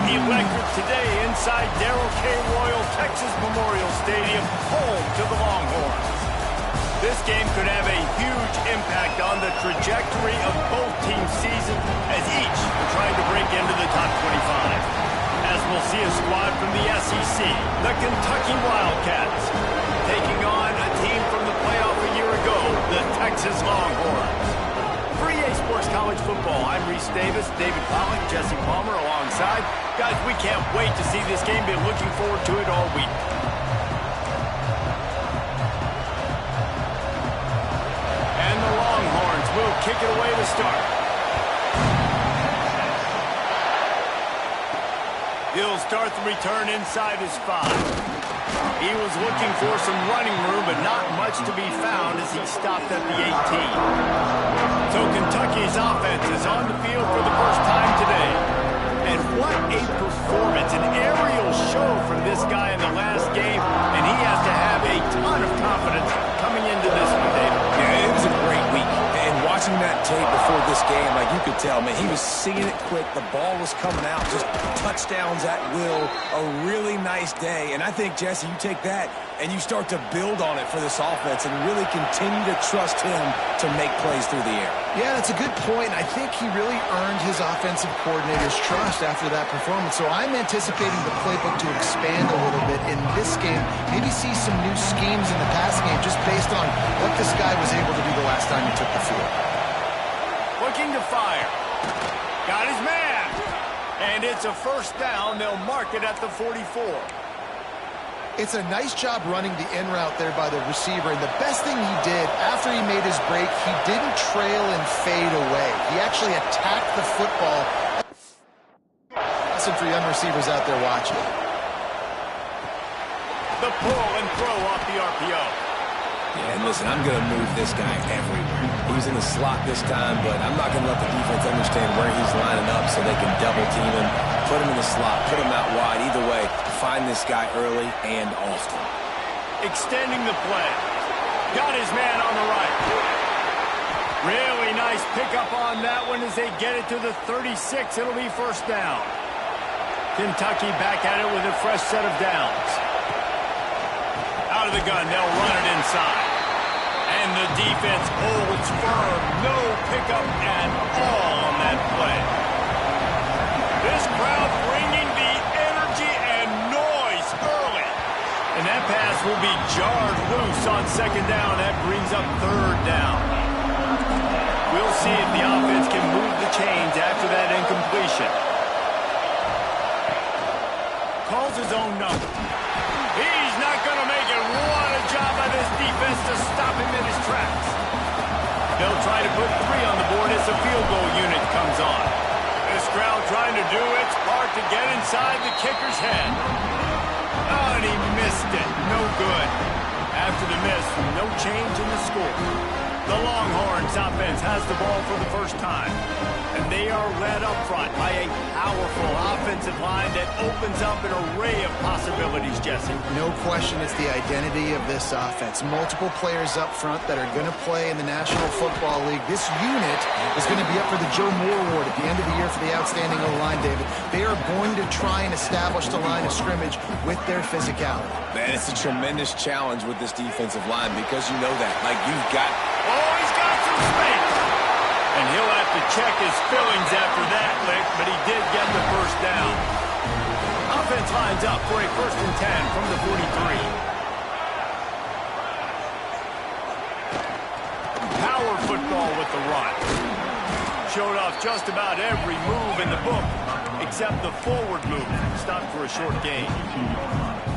Electric today inside Darrell K. Royal Texas Memorial Stadium, home to the Longhorns. This game could have a huge impact on the trajectory of both teams' seasons as each are trying to break into the top 25. As we'll see a squad from the SEC, the Kentucky Wildcats, taking on a team from the playoff a year ago, the Texas Longhorns. For EA Sports College Football, I'm Reese Davis, David Pollack, Jesse Palmer alongside. Guys, we can't wait to see this game. Been looking forward to it all week. And the Longhorns will kick it away to start. He'll start the return inside his 5. He was looking for some running room, but not much to be found as he stopped at the 18. So Kentucky's offense is on the field for the first time today. And what a performance, an aerial show from this guy in the last game, and he has to have a ton of confidence coming into this one, David. Yeah, it was a great week. And watching that tape before this game, like you could tell, man, he was seeing it quick. The ball was coming out, just touchdowns at will. A really nice day. And I think, Jesse, you take that and you start to build on it for this offense and really continue to trust him to make plays through the air. Yeah, that's a good point. I think he really earned his offensive coordinator's trust after that performance. So I'm anticipating the playbook to expand a little bit in this game. Maybe see some new schemes in the passing game just based on what this guy was able to do the last time he took the field. Looking to fire. Got his man. And it's a first down. They'll mark it at the 44. It's a nice job running the in route there by the receiver. And the best thing he did after he made his break, he didn't trail and fade away. He actually attacked the football. Lesson for young receivers out there watching. The pull and throw off the RPO. Yeah, and listen, I'm going to move this guy everywhere. He's in the slot this time, but I'm not going to let the defense understand where he's lining up so they can double team him, put him in the slot, put him out wide. Either way, find this guy early and often. Extending the play. Got his man on the right. Really nice pickup on that one as they get it to the 36. It'll be first down. Kentucky back at it with a fresh set of downs. Out of the gun, they'll run it inside. And the defense holds firm. No pickup at all on that play. This crowd bringing the energy and noise early. And that pass will be jarred loose on second down. That brings up third down. We'll see if the offense can move the chains after that incompletion. Calls his own number. He's not going to make it. What a job by this defense to stop him in his tracks. They'll try to put 3 on the board as the field goal unit comes on. This crowd trying to do its part to get inside the kicker's head. Oh, and he missed it. No good. After the miss, no change in the score. The Longhorns offense has the ball for the first time. And they are led up front by a powerful offensive line that opens up an array of possibilities, Jesse. No question it's the identity of this offense. Multiple players up front that are going to play in the National Football League. This unit is going to be up for the Joe Moore Award at the end of the year for the outstanding O-line, David. They are going to try and establish the line of scrimmage with their physicality. Man, it's a tremendous challenge with this defensive line because you know that. Like, you've got... Oh, he's got some space. And he'll have to check his fillings after that lick, but he did get the first down. Offense lines up for a 1st and 10 from the 43. Power football with the run. Showed off just about every move in the book, except the forward move. Stopped for a short gain.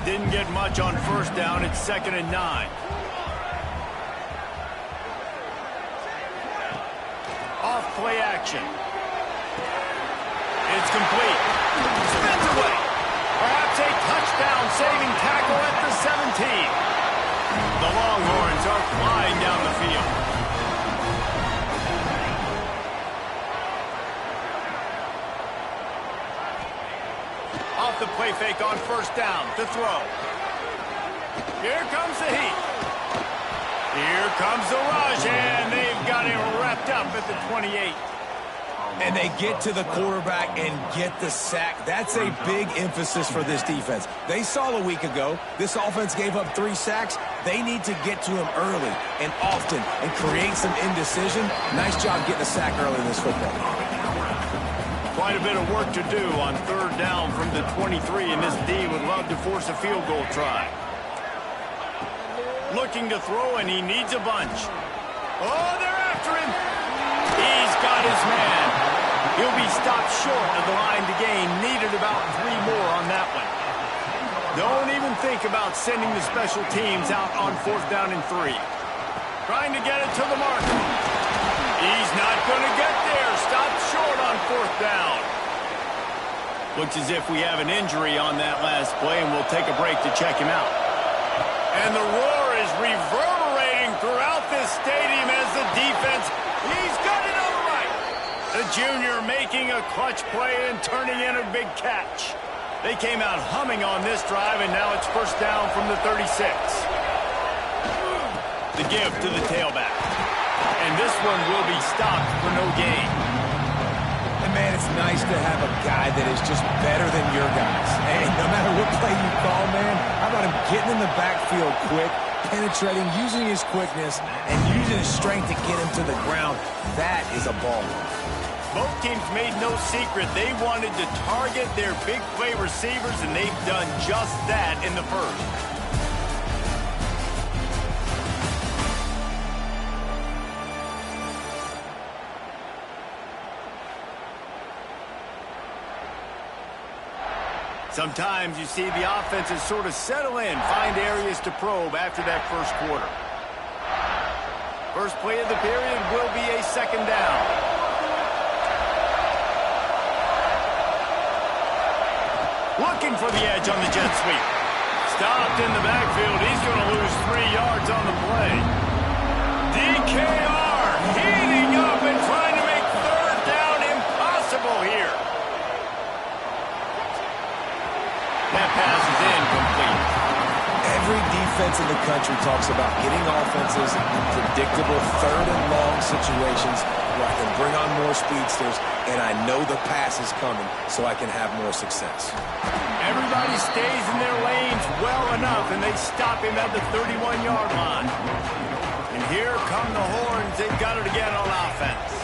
Didn't get much on first down. It's 2nd and 9. Off play action. It's complete. Spins away. Perhaps a touchdown-saving tackle at the 17. The Longhorns are flying down the field. Off the play fake on first down to throw. Here comes the heat. Here comes the rush, and they've got him wrapped up at the 28. And they get to the quarterback and get the sack. That's a big emphasis for this defense. They saw a week ago, this offense gave up 3 sacks. They need to get to him early and often and create some indecision. Nice job getting a sack early in this football game. Quite a bit of work to do on 3rd down from the 23, and this D would love to force a field goal try. Looking to throw, and he needs a bunch. Oh, they're after him. He's got his man. He'll be stopped short of the line to gain. Needed about 3 more on that one. Don't even think about sending the special teams out on 4th down and 3. Trying to get it to the mark. He's not going to get there. Stopped short on 4th down. Looks as if we have an injury on that last play, and we'll take a break to check him out. And the roar is reverberating throughout this stadium as the defense, he's got it on the right. The junior making a clutch play and turning in a big catch. They came out humming on this drive, and now it's 1st down from the 36. The give to the tailback. And this one will be stopped for no gain. And, man, it's nice to have a guy that is just better than your guys. And no matter what play you call, man, how about him getting in the backfield quick, penetrating, using his quickness, and using his strength to get him to the ground. That is a ball. Both teams made no secret they wanted to target their big play receivers, and they've done just that in the 1st. Sometimes you see the offenses sort of settle in, find areas to probe after that 1st quarter. First play of the period will be a 2nd down. Looking for the edge on the jet sweep. Stopped in the backfield. He's going to lose 3 yards on the play. DKR heating up and trying to make 3rd down impossible here. That pass is incomplete. Every defense in the country talks about getting offenses in predictable 3rd and long situations where I can bring on more speedsters, and I know the pass is coming so I can have more success. Everybody stays in their lanes well enough, and they stop him at the 31-yard line. And here come the horns. They've got it again on offense.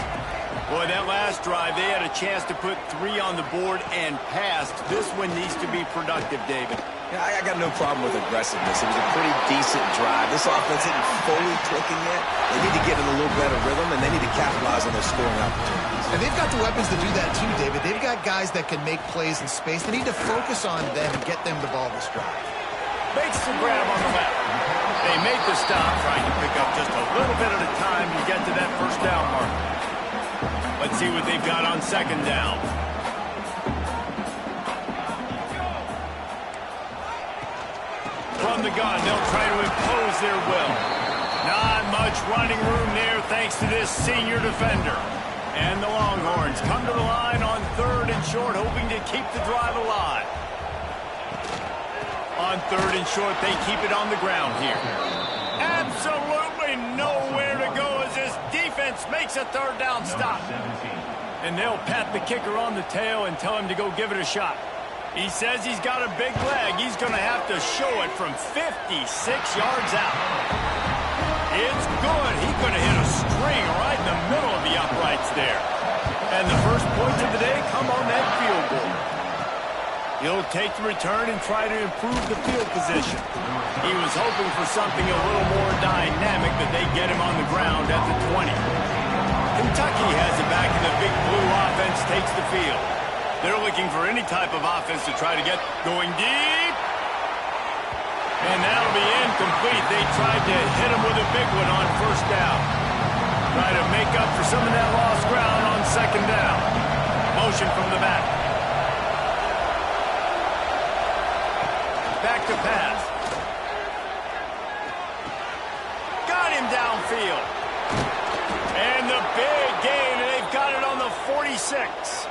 Boy, that last drive, they had a chance to put 3 on the board and passed. This one needs to be productive, David. Yeah, I got no problem with aggressiveness. It was a pretty decent drive. This offense isn't fully clicking yet. They need to get in a little better rhythm, and they need to capitalize on those scoring opportunities. And they've got the weapons to do that too, David. They've got guys that can make plays in space. They need to focus on them and get them the ball this drive. Makes the grab on the left. They make the stop, trying to pick up just a little bit at a time to get to that 1st down mark. Let's see what they've got on 2nd down. From the gun, they'll try to impose their will. Not much running room there thanks to this senior defender. And the Longhorns come to the line on 3rd and short, hoping to keep the drive alive. On 3rd and short, they keep it on the ground here. Absolutely nowhere to go as this defense makes a 3rd down stop. And they'll pat the kicker on the tail and tell him to go give it a shot. He says he's got a big leg. He's going to have to show it from 56 yards out. It's good. He could have hit a string right in the middle of the uprights there. And the first points of the day come on that field goal. He'll take the return and try to improve the field position. He was hoping for something a little more dynamic, but they get him on the ground at the 20. Kentucky has it back, and the big blue offense takes the field. They're looking for any type of offense to try to get going deep. And that'll be incomplete. They tried to hit him with a big one on 1st down. Try to make up for some of that lost ground on 2nd down. Motion from the back. Back to pass. Got him downfield. And the big gain, and they've got it on the 46.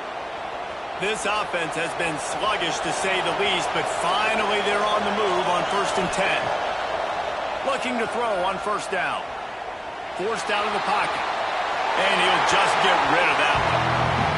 This offense has been sluggish, to say the least, but finally they're on the move on 1st and 10. Looking to throw on 1st down. Forced out of the pocket. And he'll just get rid of that one.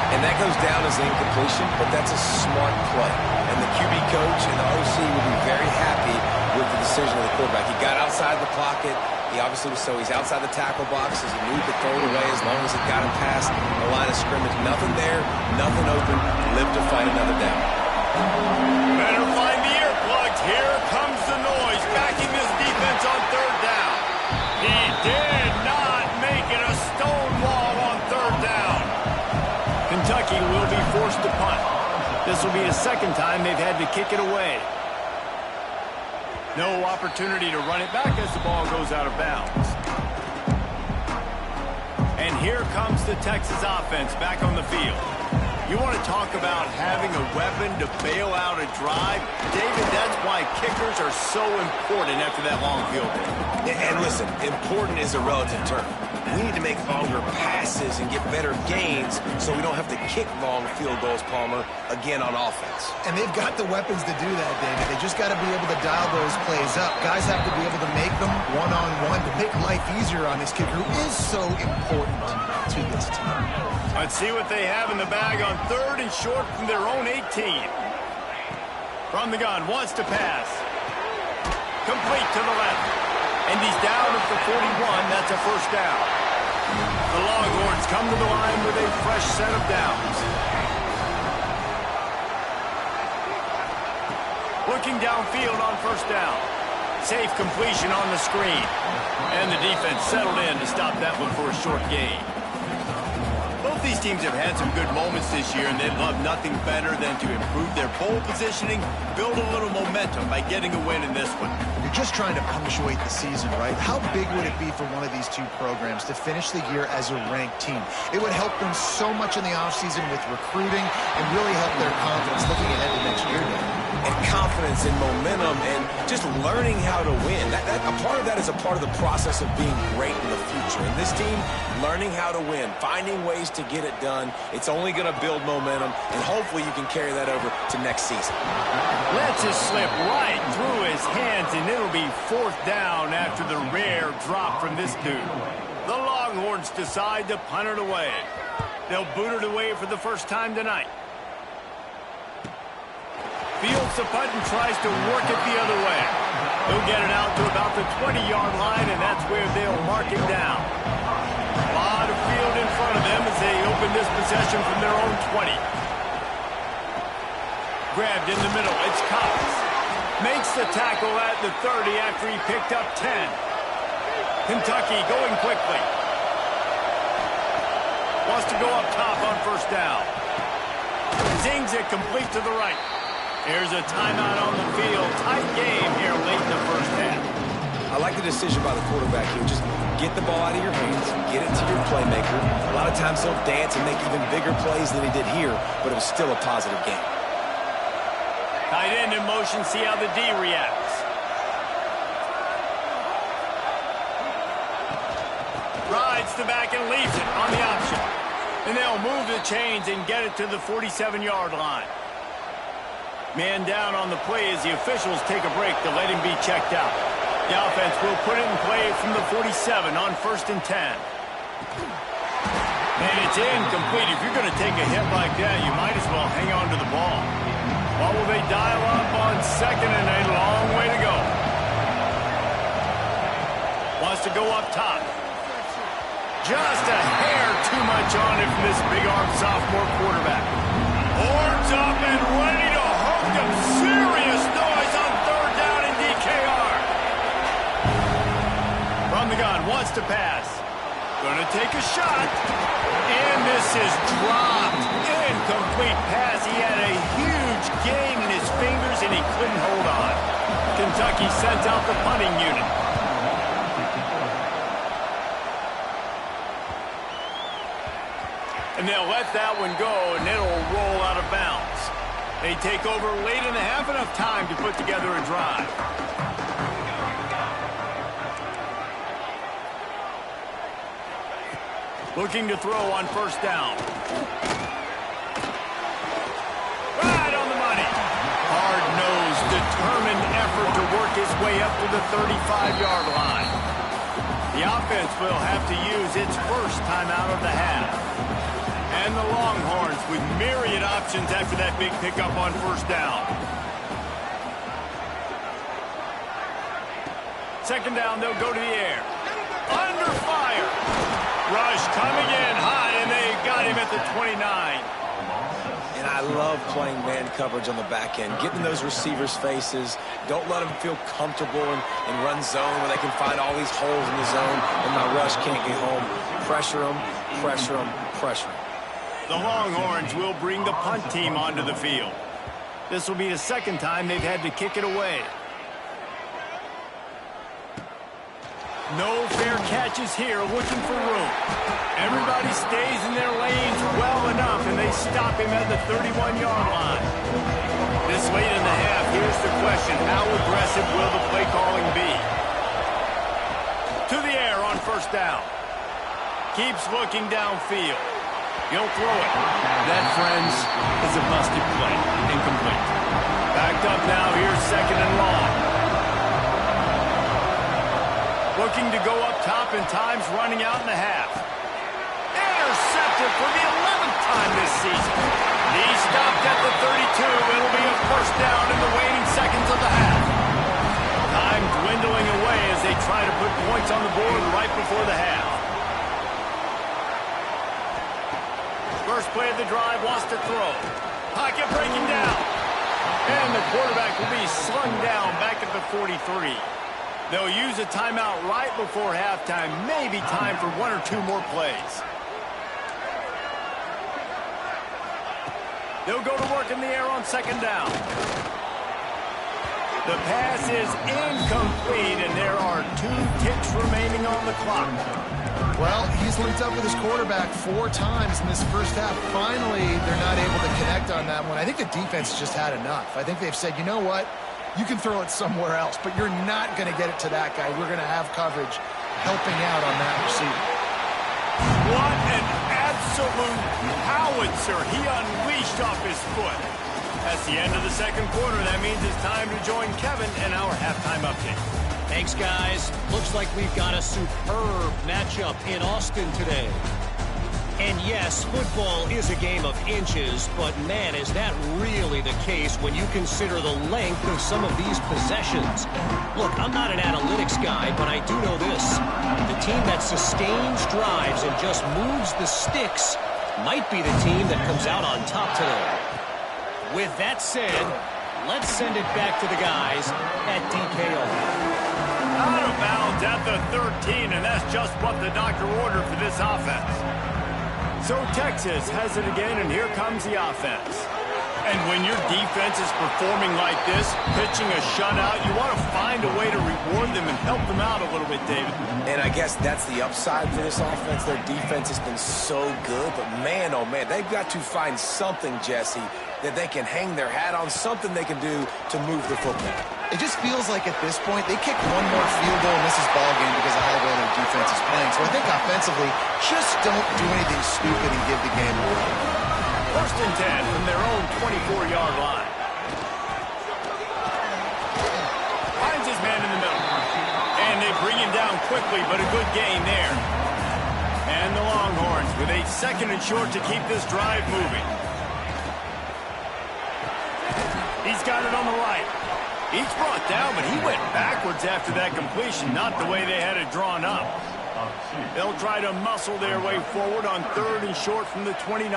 And that goes down as an incompletion, but that's a smart play. And the QB coach and the OC will be very happy with the decision of the quarterback. He got outside the pocket. He obviously was he's outside the tackle box as he moved to throw it away as long as it got him past the line of scrimmage. Nothing there, nothing open. Live to fight another down. Better find the earplugs. Here comes the noise, backing this defense on third down. He did not make it a stone wall on third down. Kentucky will be forced to punt. This will be the second time they've had to kick it away. No opportunity to run it back as the ball goes out of bounds. And here comes the Texas offense back on the field. You want to talk about having a weapon to bail out a drive? David, that's why kickers are so important after that long field goal. And listen, important is a relative term. We need to make longer passes and get better gains so we don't have to kick long field goals, Palmer, again on offense. And they've got the weapons to do that, David. They just got to be able to dial those plays up. Guys have to be able to make them one-on-one to make life easier on this kicker, who is so important to this team. Let's see what they have in the bag on third and short from their own 18. From the gun, wants to pass. Complete to the left. And he's down at the 41. That's a first down. The Longhorns come to the line with a fresh set of downs. Looking downfield on first down. Safe completion on the screen. And the defense settled in to stop that one for a short gain. Both these teams have had some good moments this year, and they'd love nothing better than to improve their bowl positioning, build a little momentum by getting a win in this one. You're just trying to punctuate the season, right? How big would it be for one of these two programs to finish the year as a ranked team? It would help them so much in the offseason with recruiting and really help their confidence looking ahead to next year, David. And confidence and momentum and just learning how to win. A part of that is a part of the process of being great in the future. And this team, learning how to win, finding ways to get it done, it's only going to build momentum, and hopefully you can carry that over to next season. Let's just slip right through his hands, and it'll be fourth down after the rare drop from this dude. The Longhorns decide to punt it away. They'll boot it away for the first time tonight. Fields the punt and tries to work it the other way. He'll get it out to about the 20-yard line, and that's where they'll mark him down. A lot of field in front of them as they open this possession from their own 20. Grabbed in the middle. It's Cox. Makes the tackle at the 30 after he picked up 10. Kentucky going quickly. Wants to go up top on first down. Zings it complete to the right. Here's a timeout on the field. Tight game here late in the first half. I like the decision by the quarterback here. Just get the ball out of your hands, get it to your playmaker. A lot of times he'll dance and make even bigger plays than he did here, but it was still a positive game. Tight end in motion, see how the D reacts. Rides the back and leaves it on the option. And they'll move the chains and get it to the 47-yard line. Man down on the play as the officials take a break to let him be checked out. The offense will put it in play from the 47 on 1st and 10. And it's incomplete. If you're going to take a hit like that, you might as well hang on to the ball. What will they dial up on second and a long way to go? Wants to go up top. Just a hair too much on him from this big-arm sophomore quarterback. Horns up and ready to hook them. Serious noise on third down in DKR. From the gun, wants to pass. Gonna take a shot. And this is dropped. Incomplete pass. He had a huge gain in his fingers and he couldn't hold on. Kentucky sent out the punting unit. And they'll let that one go, and it'll roll out of bounds. They take over late in the half, enough time to put together a drive. Looking to throw on first down. Right on the money. Hard-nosed, determined effort to work his way up to the 35-yard line. The offense will have to use its first timeout of the half. And the Longhorns with myriad options after that big pickup on first down. Second down, they'll go to the air. Under fire. Rush coming in hot, and they got him at the 29. And I love playing man coverage on the back end, getting those receivers' faces. Don't let them feel comfortable in run zone where they can find all these holes in the zone and my rush can't get home. Pressure them, pressure them, pressure them. The Longhorns will bring the punt team onto the field. This will be the second time they've had to kick it away. No fair catches here, looking for room. Everybody stays in their lanes well enough, and they stop him at the 31-yard line. This late in the half, here's the question. How aggressive will the play calling be? To the air on first down. Keeps looking downfield. He'll throw it. That, friends, is a busted play. Incomplete. Backed up now. Here's second and long. Looking to go up top, and time's running out in the half. Intercepted for the 11th time this season. He stopped at the 32. It'll be a first down in the waning seconds of the half. Time dwindling away as they try to put points on the board right before the half. First play of the drive, wants to throw. Pocket breaking down. And the quarterback will be slung down back at the 43. They'll use a timeout right before halftime. Maybe time for one or two more plays. They'll go to work in the air on second down. The pass is incomplete, and there are 2 ticks remaining on the clock. Well, he's linked up with his quarterback 4 times in this first half. Finally, they're not able to connect on that one. I think the defense just had enough. I think they've said, you know what? You can throw it somewhere else, but you're not going to get it to that guy. We're going to have coverage helping out on that receiver. What an absolute howitzer he unleashed off his foot. That's the end of the second quarter. That means it's time to join Kevin in our halftime update. Thanks, guys. Looks like we've got a superb matchup in Austin today. And yes, football is a game of inches, but man, is that really the case when you consider the length of some of these possessions. Look, I'm not an analytics guy, but I do know this. The team that sustains drives and just moves the sticks might be the team that comes out on top today. With that said, let's send it back to the guys at DKO. Out of bounds at the 13, and that's just what the doctor ordered for this offense. So Texas has it again, and here comes the offense. And when your defense is performing like this, pitching a shutout, you want to find a way to reward them and help them out a little bit, David. And I guess that's the upside for this offense. Their defense has been so good, but man, oh man, they've got to find something, Jesse, that they can hang their hat on, something they can do to move the football. It just feels like at this point, they kick one more field goal in this ball game because of how well their defense is playing. So I think offensively, just don't do anything stupid and give the game away. First and 10 from their own 24-yard line. Finds his man in the middle. And they bring him down quickly, but a good gain there. And the Longhorns with a second and short to keep this drive moving. He's got it on the right. He's brought down, but he went backwards after that completion, not the way they had it drawn up. They'll try to muscle their way forward on third and short from the 29.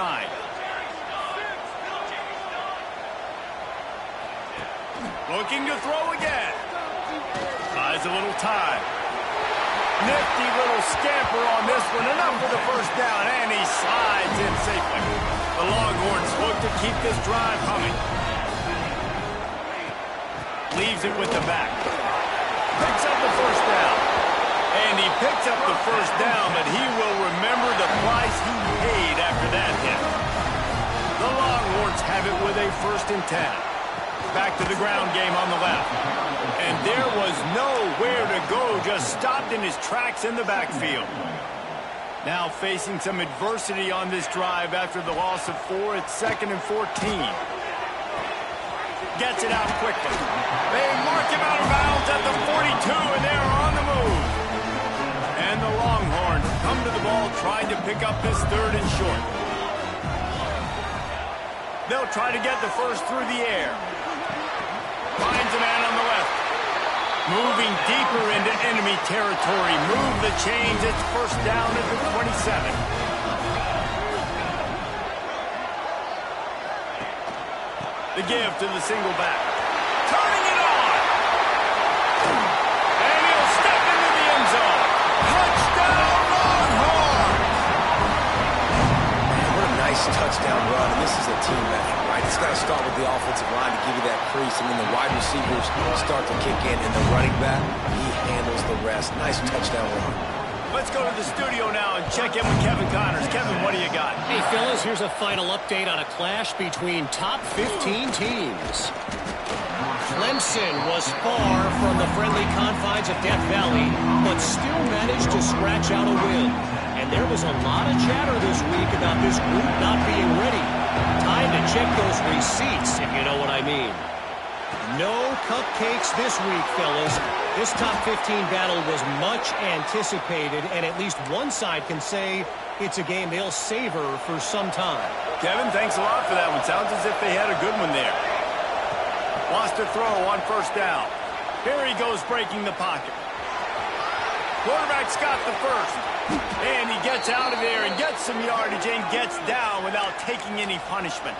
Looking to throw again. Buys a little time. Nifty little scamper on this one. Enough for the first down, and he slides in safely. The Longhorns look to keep this drive humming. Leaves it with the back. Picks up the first down. And he picks up the first down, but he will remember the price he paid after that hit. The Longhorns have it with a first and 10. Back to the ground game on the left. And there was nowhere to go, just stopped in his tracks in the backfield. Now facing some adversity on this drive after the loss of 4 at second and 14. Gets it out quickly. They mark him out of bounds at the 42, and they're on the move. And the Longhorns come to the ball trying to pick up this third and short. They'll try to get the first through the air. Finds a man on the left. Moving deeper into enemy territory. Move the chains. It's first down at the 27. The give to the single back. Turning it on. And he'll step into the end zone. Touchdown, Longhorn! What a nice touchdown run, and this is a team effort, right? It's got to start with the offensive line to give you that crease, and then the wide receivers start to kick in, and the running back, he handles the rest. Nice touchdown run. Let's go to the studio now and check in with Kevin Connors. Kevin, what do you got? Hey, fellas, here's a final update on a clash between top 15 teams. Clemson was far from the friendly confines of Death Valley, but still managed to scratch out a win. And there was a lot of chatter this week about this group not being ready. Time to check those receipts, if you know what I mean. No cupcakes this week, fellas. This top 15 battle was much anticipated, and at least one side can say it's a game they'll savor for some time. Kevin, thanks a lot for that one. Sounds as if they had a good one there. Wants to throw on first down. Here he goes breaking the pocket. Quarterback's got the first. And he gets out of there and gets some yardage and gets down without taking any punishment.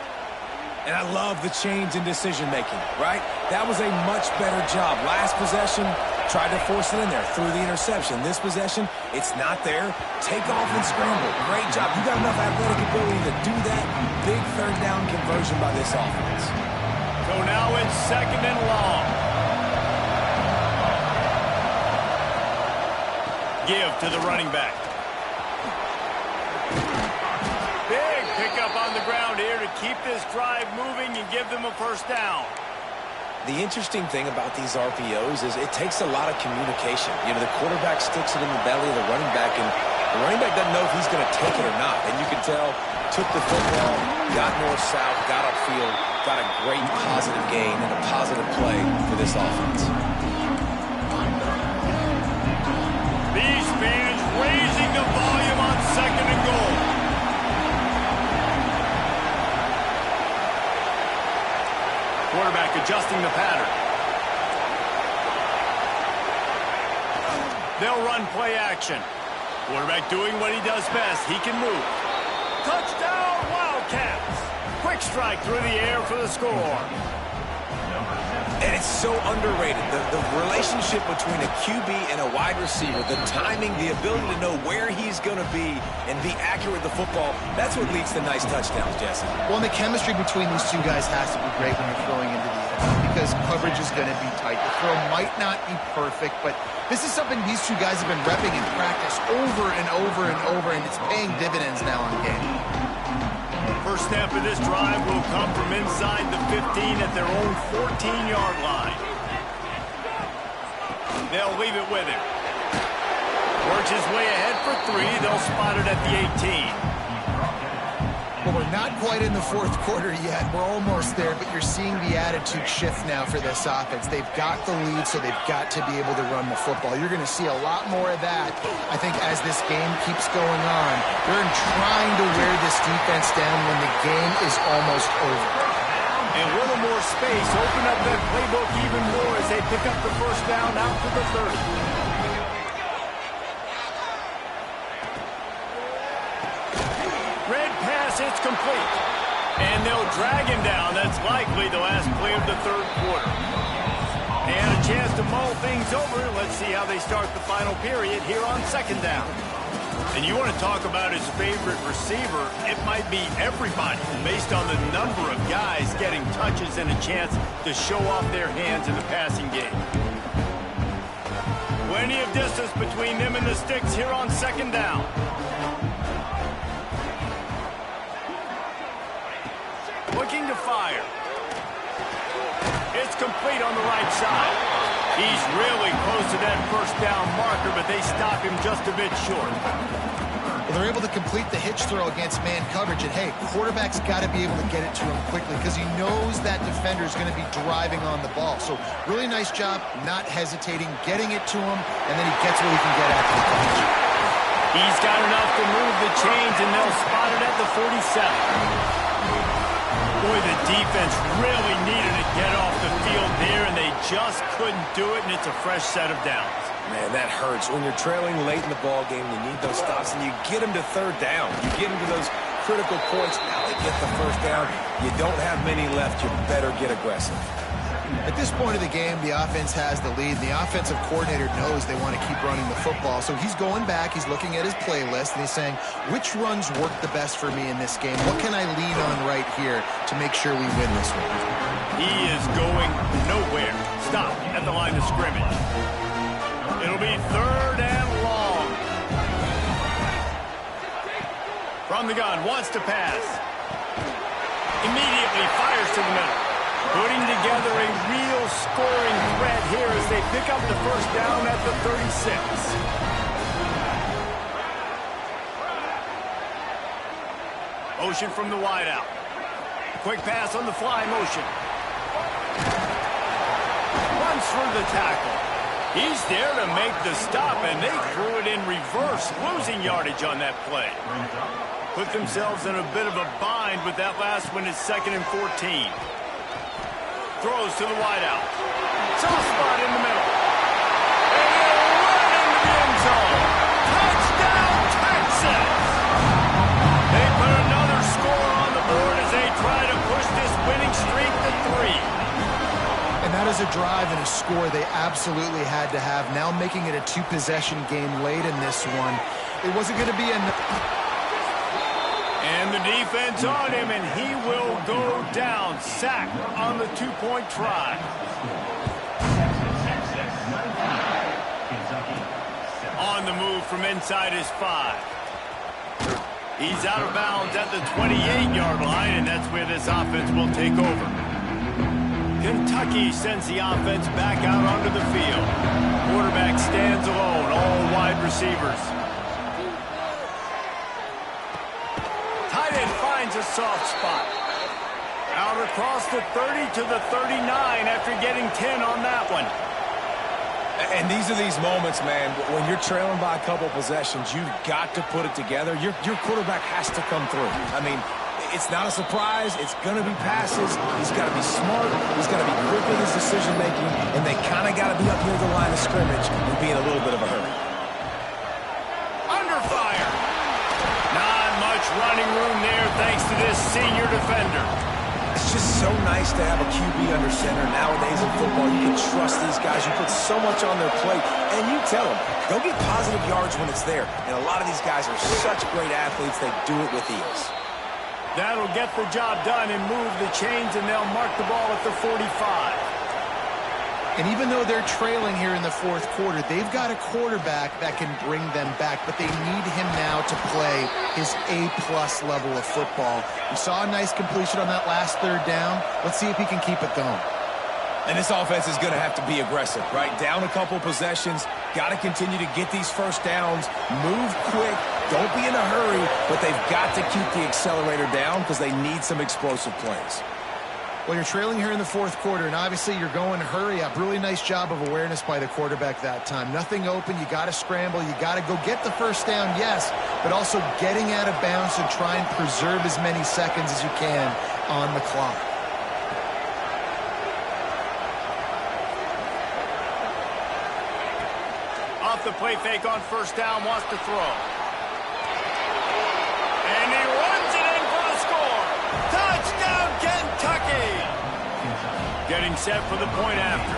And I love the change in decision-making, right? That was a much better job. Last possession, tried to force it in there, threw the interception. This possession, it's not there. Take off and scramble. Great job. You got enough athletic ability to do that. Big third down conversion by this offense. So now it's second and long. Give to the running back. Big pickup on the ground here to keep this drive moving and give them a first down. The interesting thing about these RPOs is it takes a lot of communication. You know, the quarterback sticks it in the belly of the running back, and the running back doesn't know if he's going to take it or not. And you can tell, took the football, got north-south, got upfield, got a great positive gain and a positive play for this offense. These fans raising the volume on second and goal. Quarterback adjusting the pattern. They'll run play action. Quarterback doing what he does best. He can move. Touchdown, Wildcats. Quick strike through the air for the score. And it's so underrated. The relationship between a QB and a wide receiver, the timing, the ability to know where he's going to be and be accurate with the football, that's what leads to nice touchdowns, Jesse. Well, and the chemistry between these two guys has to be great when you're throwing into the end because coverage is going to be tight. The throw might not be perfect, but this is something these two guys have been repping in practice over and over and over, and it's paying dividends now on game. First snap of this drive will come from inside the 15 at their own 14-yard line. They'll leave it with him. Works his way ahead for 3. They'll spot it at the 18. Well, we're not quite in the fourth quarter yet. We're almost there, but you're seeing the attitude shift now for this offense. They've got the lead, so they've got to be able to run the football. You're going to see a lot more of that, I think, as this game keeps going on. They're trying to wear this defense down when the game is almost over. And a little more space, open up that playbook even more as they pick up the first down out to the 30. It's complete. And they'll drag him down. That's likely the last play of the third quarter. And a chance to mull things over. Let's see how they start the final period here on second down. And you want to talk about his favorite receiver, it might be everybody based on the number of guys getting touches and a chance to show off their hands in the passing game. Plenty of distance between them and the sticks here on second down. Looking to fire. It's complete on the right side. He's really close to that first down marker, but they stop him just a bit short. Well, they're able to complete the hitch throw against man coverage, and hey, quarterback's got to be able to get it to him quickly because he knows that defender is going to be driving on the ball. So really nice job, not hesitating, getting it to him, and then he gets what he can get after the catch. He's got enough to move the chains, and they'll spot it at the 47. Boy, the defense really needed to get off the field there, and they just couldn't do it, and it's a fresh set of downs. Man, that hurts. When you're trailing late in the ball game, you need those stops, and you get them to third down. You get them to those critical points. Now they get the first down. You don't have many left. You better get aggressive. At this point of the game, the offense has the lead. The offensive coordinator knows they want to keep running the football. So he's going back, he's looking at his playlist, and he's saying, which runs work the best for me in this game? What can I lean on right here to make sure we win this one? He is going nowhere. Stop at the line of scrimmage. It'll be third and long. From the gun, wants to pass. Immediately fires to the middle. Putting together a real scoring threat here as they pick up the first down at the 36. Motion from the wideout. Quick pass on the fly motion. Runs through the tackle. He's there to make the stop, and they threw it in reverse, losing yardage on that play. Put themselves in a bit of a bind with that last one. It's 2nd and 14. Throws to the wideout. Soft spot in the middle. And he'll run into the end zone. Touchdown, Texas! They put another score on the board as they try to push this winning streak to 3. And that is a drive and a score they absolutely had to have. Now making it a 2-possession game late in this one. It wasn't going to be enough. And the defense on him, and he will go down. Sacked on the 2-point try. On the move from inside his 5. He's out of bounds at the 28-yard line, and that's where this offense will take over. Kentucky sends the offense back out onto the field. Quarterback stands alone, all wide receivers. Tight end finds a soft spot. Out across the 30 to the 39 after getting 10 on that one. And these are these moments, man, when you're trailing by a couple possessions, you've got to put it together. Your quarterback has to come through. I mean, it's not a surprise. It's going to be passes. He's got to be smart. He's got to be quick with his decision-making, and they kind of got to be up near the line of scrimmage and be in a little bit of a hurry. Under fire. Not much running room there thanks to this senior defender. It's just so nice to have a QB under center. Nowadays in football, you can trust these guys. You put so much on their plate, and you tell them, go get positive yards when it's there. And a lot of these guys are such great athletes, they do it with ease. That'll get the job done and move the chains, and they'll mark the ball at the 45. And even though they're trailing here in the fourth quarter, they've got a quarterback that can bring them back, but they need him now to play his A-plus level of football. We saw a nice completion on that last third down. Let's see if he can keep it going. And this offense is going to have to be aggressive, right? Down a couple possessions, got to continue to get these first downs, move quick, don't be in a hurry, but they've got to keep the accelerator down because they need some explosive plays. Well, you're trailing here in the fourth quarter, and obviously you're going hurry up. Really nice job of awareness by the quarterback that time. Nothing open. You got to scramble. You got to go get the first down, yes, but also getting out of bounds to try and preserve as many seconds as you can on the clock. Off the play fake on first down, wants to throw. And he runs it in for the score. Touchdown, Kentucky! Getting set for the point after.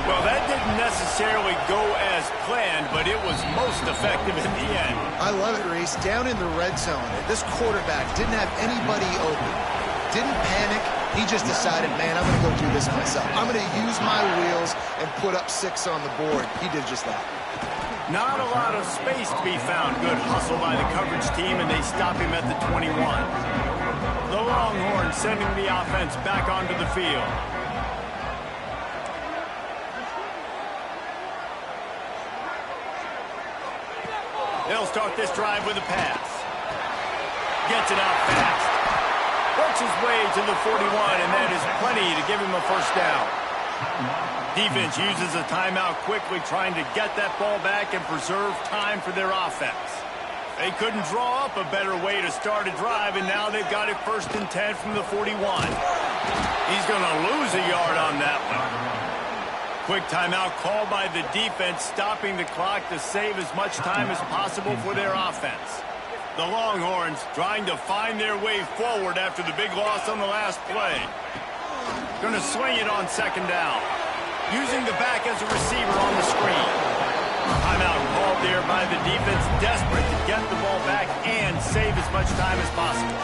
Well, that didn't necessarily go as planned, but it was most effective in the end. I love it, Reese. Down in the red zone, this quarterback didn't have anybody open. Didn't panic. He just decided, man, I'm going to go do this myself. I'm going to use my wheels and put up 6 on the board. He did just that. Not a lot of space to be found. Good hustle by the coverage team, and they stop him at the 21. The Longhorns sending the offense back onto the field. They'll start this drive with a pass. Gets it out fast. Works his way to the 41, and that is plenty to give him a first down. Defense uses a timeout quickly, trying to get that ball back and preserve time for their offense. They couldn't draw up a better way to start a drive, and now they've got it 1st and 10 from the 41. He's going to lose a yard on that one. Quick timeout called by the defense, stopping the clock to save as much time as possible for their offense. The Longhorns trying to find their way forward after the big loss on the last play. Going to swing it on 2nd down. Using the back as a receiver on the screen. Timeout called there by the defense, desperate to get the ball back and save as much time as possible.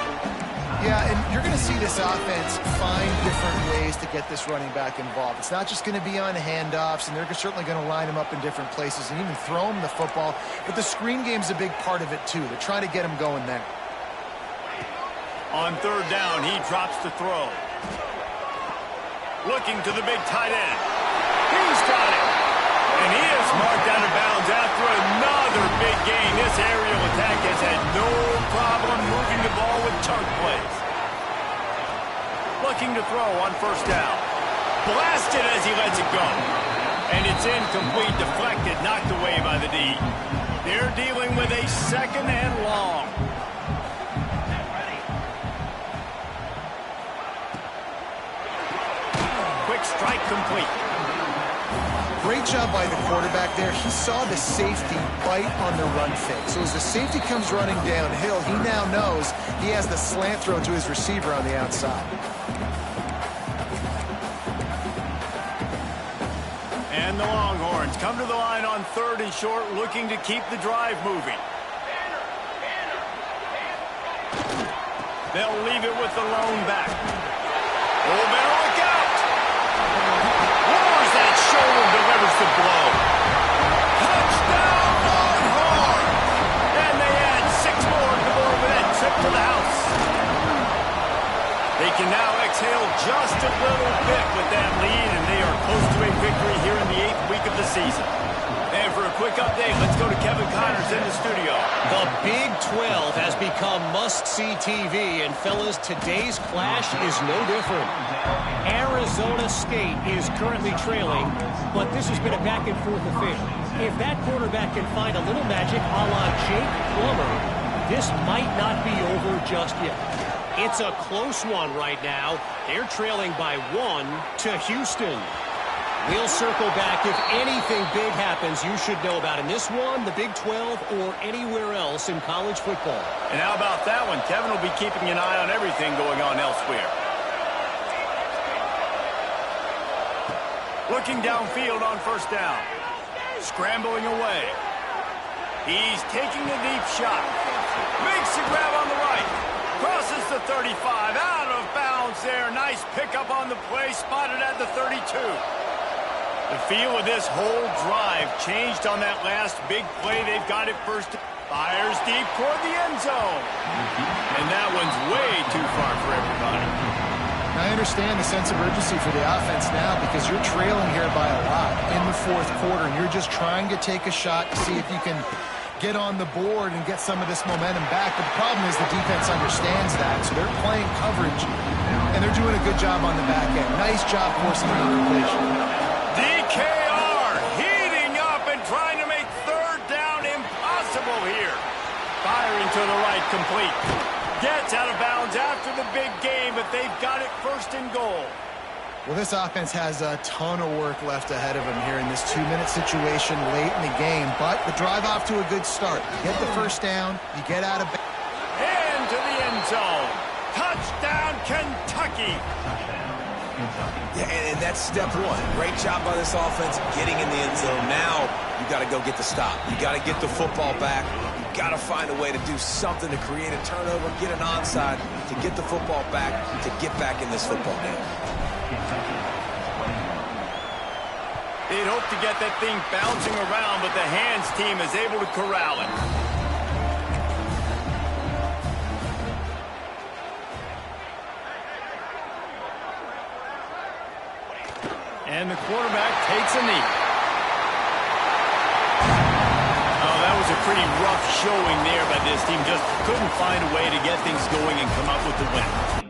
Yeah, and you're going to see this offense find different ways to get this running back involved. It's not just going to be on handoffs, and they're certainly going to line him up in different places and even throw him the football. But the screen game's a big part of it, too. They're trying to get him going there. On 3rd down, he drops the throw. Looking to the big tight end. He's got it. And he is marked out of bounds after another big gain. This aerial attack has had no problem moving the ball with chunk plays. Looking to throw on 1st down. Blasted as he lets it go. And it's incomplete, deflected, knocked away by the D. They're dealing with a 2nd and long. Quick strike complete. Great job by the quarterback there. He saw the safety bite on the run fake. So as the safety comes running downhill, he now knows he has the slant throw to his receiver on the outside. And the Longhorns come to the line on 3rd and short, looking to keep the drive moving. They'll leave it with the lone back. Oh, better look out! Lowers that shoulder, delivers the blow. Touchdown, Longhorn! And they add 6 more to the board with that trip to the house. They can now exhale just a little bit with that lead, and they are close to a victory here in the 8th week of the season. And for a quick update, let's go to Kevin Connors in the studio. The Big 12 has become must-see TV, and fellas, today's clash is no different. Arizona State is currently trailing, but this has been a back-and-forth affair. If that quarterback can find a little magic a la Jake Plummer, this might not be over just yet. It's a close one right now. They're trailing by 1 to Houston. We'll circle back if anything big happens you should know about in this one, the Big 12, or anywhere else in college football. And how about that one? Kevin will be keeping an eye on everything going on elsewhere. Looking downfield on 1st down. Scrambling away. He's taking a deep shot. Makes a grab on the right. Crosses the 35. Out of bounds there. Nice pickup on the play. Spotted at the 32. The feel of this whole drive changed on that last big play. They've got it 1st. Fires deep toward the end zone. And that one's way too far for everybody. I understand the sense of urgency for the offense now because you're trailing here by a lot in the 4th quarter, and you're just trying to take a shot to see if you can get on the board and get some of this momentum back. But the problem is the defense understands that, so they're playing coverage, and they're doing a good job on the back end. Nice job forcing the completion. DKR heating up and trying to make 3rd down impossible here. Firing to the right, complete. Gets out of bounds after the big game, but they've got it 1st and goal. Well, this offense has a ton of work left ahead of them here in this 2-minute situation late in the game, but the drive off to a good start. You get the 1st down, you get out of bounds. Into the end zone. Touchdown, Kentucky. Yeah, and that's step 1. Great job by this offense getting in the end zone. Now you got to go get the stop. You got to get the football back. You got to find a way to do something to create a turnover, get an onside, to get the football back, to get back in this football game. They'd hope to get that thing bouncing around, but the hands team is able to corral it. And the quarterback takes a knee. Oh, that was a pretty rough showing there by this team. Just couldn't find a way to get things going and come up with the win.